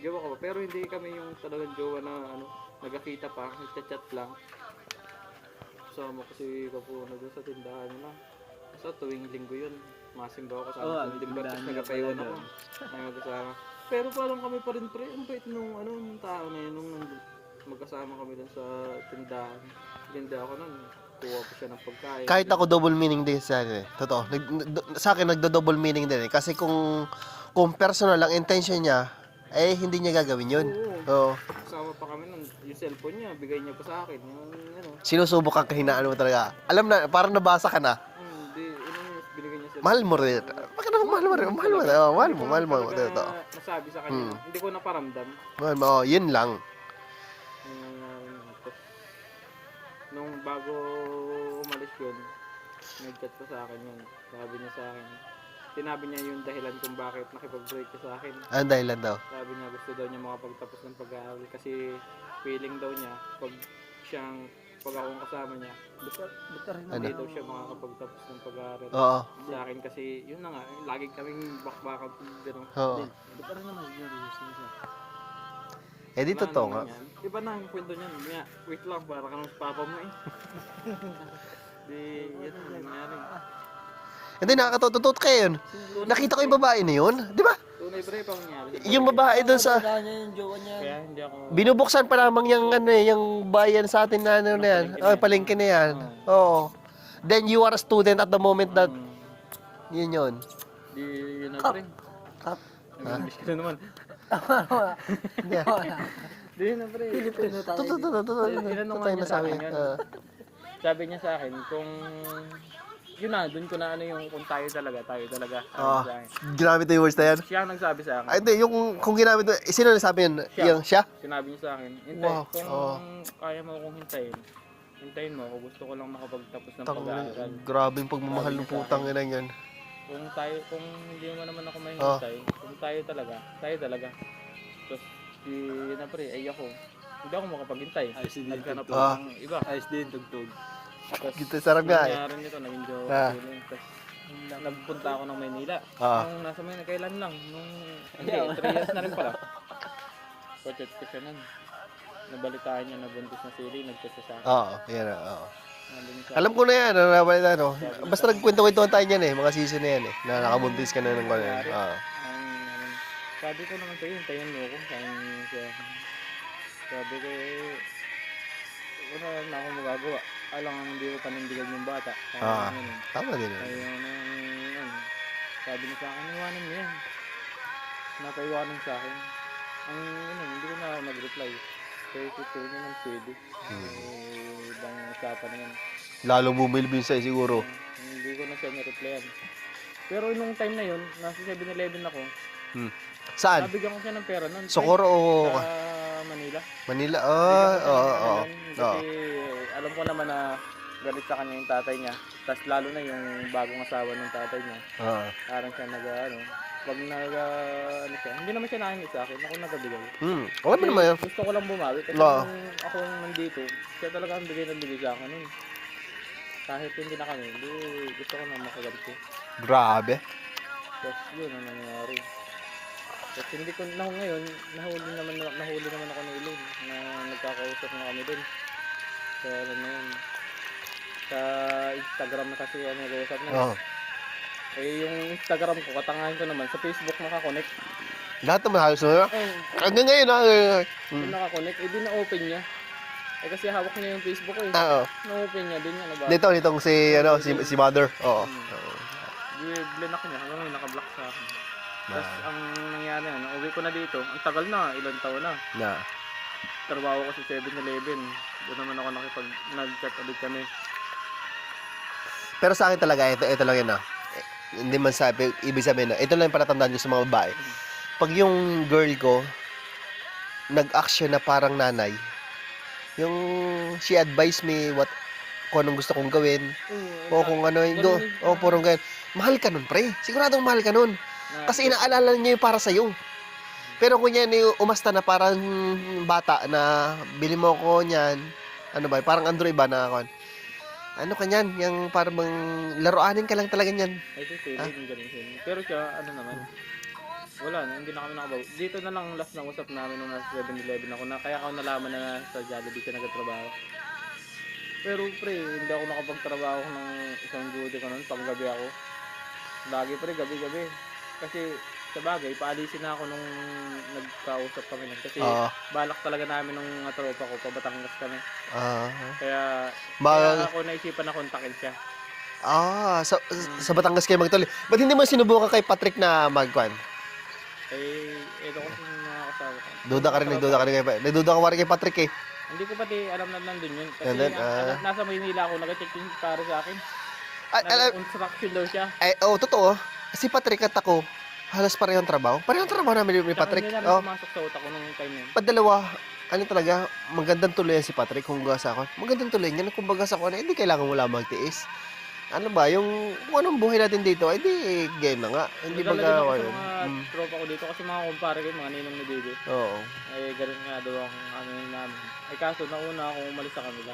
jowa ko. Pero hindi kami yung talagang jowa na ano, nagkakita pa, nagchat-chat lang. Kasama ko si Kapuno doon sa tindahan nila. Sa tuwing linggo yun, masimba ako kasama sa timba, tapos nagkapaiwan ako. Ngayon kasama. Pero parang kami pa rin pre, ang bait nung ano, nung tao na yun, nung magkasama kami doon sa tindahan. Ganda ako nun, kuha ko siya ng pagkain. Kahit ako double meaning din sa akin eh. Totoo. Sa akin nagdo-double meaning din eh. Kasi kung personal ang intention niya, eh hindi niya gagawin yun. Oo. Kasama pa kami nun, yung cellphone niya, bigay niya pa sa akin. Yung ano. Sinusubok ang kahinaan mo talaga. Alam na, parang nabasa ka na. Hindi, binigay niya cellphone. Mahal mo rin. Bakit naman mahal mo rin? Mahal mo. Oh, mahal mo. Totoo. Nasabi sa kanya, hindi ko naparamdam. Mahal mo. Oh, yun lang. Nung bago umalis yun, nag-chat pa sa akin yun. Sinabi niya yung dahilan kung bakit nakipag-break siya sa akin. Anong dahilan daw? Sabi niya gusto daw niya makapagtapos ng pag-aaral kasi feeling daw niya pag akong kasama niya, hindi daw siya makakapagtapos ng pag-aaral. Oo. Sa akin kasi yun na nga, lagi kaming bakbakan gano'n. Oo. Di rin naman yun siya. Eh di totoo nga. Iba na ang kwento niyan. Wait lang, para ka ng papa mo eh. Di, yan ang nangyari. Hindi, nakakatutot kayo yun. Nakita ko yung babae na yun. Di ba? Tunay ba yung pangyari? Yung babae doon sa... Kaya hindi ako... Binubuksan pa lamang yung ano eh, yung bayan sa atin na ano na yan. Oh, palengke na yan. Oo. Then you are a student at the moment that... Yun yun. Di, yun na pre. Kap. Nag-English ka na naman. Hindi. Di yun na pre. Totoo na sabi. Sabi niya sa akin, kung... Yun na, dun ko na ano yung kung tayo talaga. Ginamit na yung words na yan? Siya ang nagsabi sa akin. Ay, hindi, yung kung ginamit mo, sino nagsabi yun? Yung siya? Sinabi niya sa akin, Wow. kung kaya mo akong hintayin mo ako, gusto ko lang makapagtapos ng pag-aaral. Grabe yung pagmamahal ng putang ina yan. Kung hindi mo naman ako mahintay, kung tayo talaga. Tapos, na pre, ay ako, hindi ako makapaghintay. Naghanap ako ng iba. Ayos din, tugtog. Gito, sarap nga eh. Nangyari nito, naging joke. Tapos, nagpunta ako ng Maynila. Nung nasa Maynila, kailan lang? Hindi, 3 years na rin pala. Pachat ko siya nun. Nabalitaan niya na buntis na sili, nagchat siya sa akin. Oo, yan oo. Alam ko na yan, nabalita no. Basta nagkwento-kwentuhan tayo niyan eh, mga season na yan eh. Na nakabuntis ka na ng gano'n. Sabi ko naman sa'yo, hintayin mo ako. Sabi ko, wala na akong magagawa. Alang hindi ko panindigan yung bata. Tama din yun. Sabi niya sa akin, iwanan mo yan. Napaiwanan sa akin. Hindi ko na ako nag-reply. Kaya ito naman pwede. Ibang usapan na yan. Lalong bumilbin sa'yo siguro. Hindi ko na siya na-replyan. Pero nung time na yun, nasa 7-Eleven ako. Saan? Nabigyan ko siya ng pera nun. Socorro o... Sa Manila. Manila? Oo. Kasi alam ko naman na galit sa kanya yung tatay niya. Tapos lalo na yung bagong asawa ng tatay niya. Parang siya hindi naman siya nangingit sa akin. Ako nagabigay. Okay ba naman yan? Gusto ko lang bumawi. Kasi nung ako nandito, siya talaga ang bigay sa akin nun. Kahit hindi na kami, gusto ko na makagamit ko. Grabe. Tapos yun ang nangyari. Tapos hindi ko ngayon, nahuli naman ako ni Elaine na nagkakausap na kami dun. So ano na yun. Sa Instagram na kasi nag-uusap na. Eh yung Instagram ko, katangahin ko naman, sa Facebook nakakonect. Lahat naman halos na. Hanggang ngayon Yung nakakonect, di na-open niya. Eh kasi hawak niya yung Facebook ko eh. Na-open niya, din niya nabasa. Nitong si Mother. Oo. Blinak niya, hanggang ngayon naka-block sa akin. Tapos ang nangyari na, uwi ko na dito, ang tagal na, ilang taon na. Trabaho ko sa 7-Eleven. Doon naman ako nag-chat ulit kami. Pero sa akin talaga, ito lang yun Hindi man sabi, ibig sabihin ito lang yung palatandaan nyo sa mga babae. Pag yung girl ko, nag-action na parang nanay, yung she advised me kung anong gusto kong gawin, o kung ano, purong ganyan. Mahal ka nun, pre. Siguradong mahal ka nun. Kasi inaalala niya yung para sa'yo. Pero kung yan, umasta na parang bata na bili mo ko niyan, parang Android ba na ako. Ano ka niyan? Yung parang laruanin ka lang talaga niyan. Ay, pwede yung ganun siya. Pero siya, naman, Wala na, hindi na kami nakabaw. Dito na lang last na usap namin nung nasa 7-Eleven ako na kaya ako nalaman na sa Jollibee siya nagtatrabaho. Pero pre, hindi ako nakapagtrabaho ng isang duty ko noon, panggabi ako. Lagi pre, gabi-gabi. Kasi sa bagay, paalisin na ako nung nagkausap kami nun. Kasi Oo. balak talaga namin nung mga tropa ko, pabatangas kami. Ah. Kaya, Ba- kaya ako naisipan na kontakin siya. sa Batangas kayo magtuloy. Ba't hindi mo sinubukan kay Patrick na magkwan? Eh, ito kasi yung mga kasama ko. Duda ka rin nagduda ka rin kay Patrick eh. Hindi ko pati alam na nandun yun. Kasi And then, nasa Maynila ako, nag-check yung pare sa akin. Alam, Nag-construction daw siya. totoo. Si Patrick at ako, halos parehong trabaho. Parehong trabaho namin ni Patrick. Tsaka hindi Oh, namin pumasok sa utak ko nung time na yun. padalawa, ano talaga, magandang tuloy si Patrick kung gasa ako. Magandang tuloy niya, kung bagas ako na, hindi kailangan wala magtiis. Ano ba, yung kung anong buhay natin dito, ay di game na nga. Hindi Nagdala din ako baga, sa mga tropa ko dito kasi mga kumpare ko, mga ninong ni Bibi. Oo. Eh, ganun nga daw ang ano yun namin. Ay kaso, nauna akong umalis sa kanila.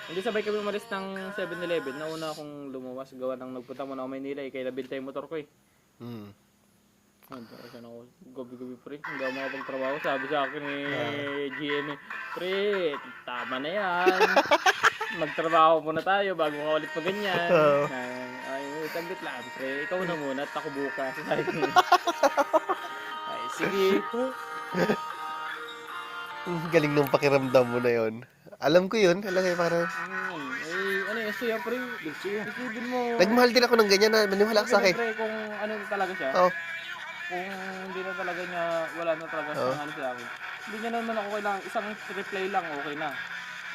Hindi sabay kami umalis ng 7-Eleven. Nauna akong lumuwas. Gawa ng nagpunta muna ako Maynila. Eh, kaya nabintay yung motor ko eh. Kasi ako, gabi-gabi pre. Hindi ako makapagtrabaho. Sabi sa akin GM eh, pre, tama na yan. Magtrabaho muna tayo bago ka ulit pa ganyan. Ay, saglit lang pre. Ikaw na muna at ako bukas. Sabi ko, ay, sige. Galing ng pakiramdam mo na yon. Alam ko yun. Alam ko parang, Ano yung siya pre? Isipin mo. nagmahal din ako ng ganyan na maniwala ka sa akin. Pre, kung ano talaga siya. Oo. Kung hindi na talaga niya, wala na talaga siya ano sa akin. Hindi niya naman ako kailangan, isang reply lang, okay na.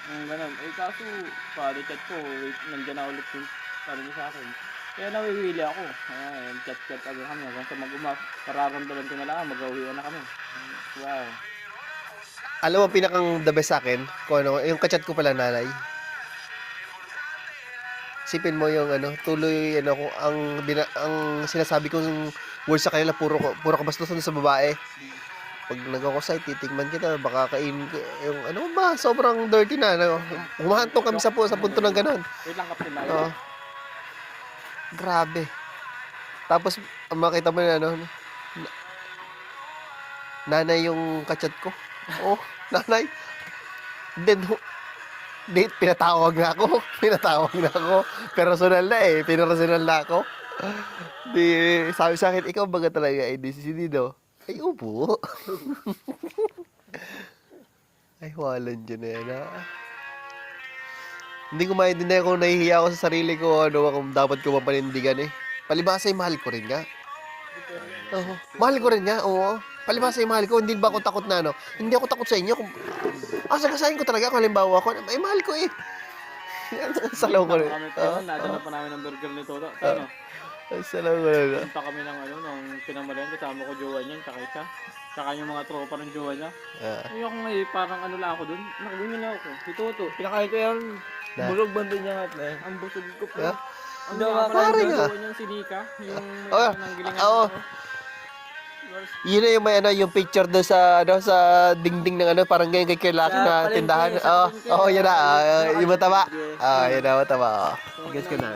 Ganun. Eh kaso, chat ko, wait, nandiyan na ulit yung para niya sa akin. Kaya nawiwili ako. Chat agad kami. Hanggang sa mag-umak, pararamdaman ko na lang, mag-uwian na kami. Wow. Alam mo, pinakang the best sa akin, kung ano, yung kachat ko pala nanay. Sipin mo yung ano, tuloy, ano, kung ang sinasabi kong words sa kanila, puro kabastusan sa babae. Pag nag-ako-site, titigman kita, baka yung ano ba, sobrang dirty na. Ano, humahantong kami sa punto ng ganon. Wait lang kapit na. Oo. Grabe. Tapos, makita mo na, ano, nanay yung kachat ko. Oh, nanay. Then, pinatawag na ako. Personal na eh. Pinarasonal na ako. Sabi sa akin, ikaw baga talaga ay decidido. Ay, upo. Ay, walan dyan na yan, ha? Hindi ko maintindihan kung nahihiya ako sa sarili ko, ano, kung dapat ko mapanindigan eh. Palibasa mahal ko rin nga. Oo. Mahal ko rin nga, oo. Palibasa mahal ko, hindi ba ako takot na ano? Hindi ako takot sa inyo. Kung, sagasahin ko talaga kung halimbawa ako, ay mahal ko eh. Salaw ko rin. Nadala pa namin ng burger ni Toto. Ano? Salaw ko rin. Punta kami ng ano, nung pinamalayan, kasama ko jowa niya, tsaka isa. Tsaka yung mga tropa ng jowa niya. Ay ako nga parang ano lang ako dun. Nakabingin na ako. Si Toto. Pinakain ko yan. Bulog bando niya nga. Ang busog ko po. Ang pala yung jowa niyang si Nika. Yung nanggilingan ako. Yun na yung may ano, yung picture doon sa ano sa dingding ng ano, parang ganyan kay Laki na tindahan. Yun na. Yung mataba. Yun na mataba. Guess ko na.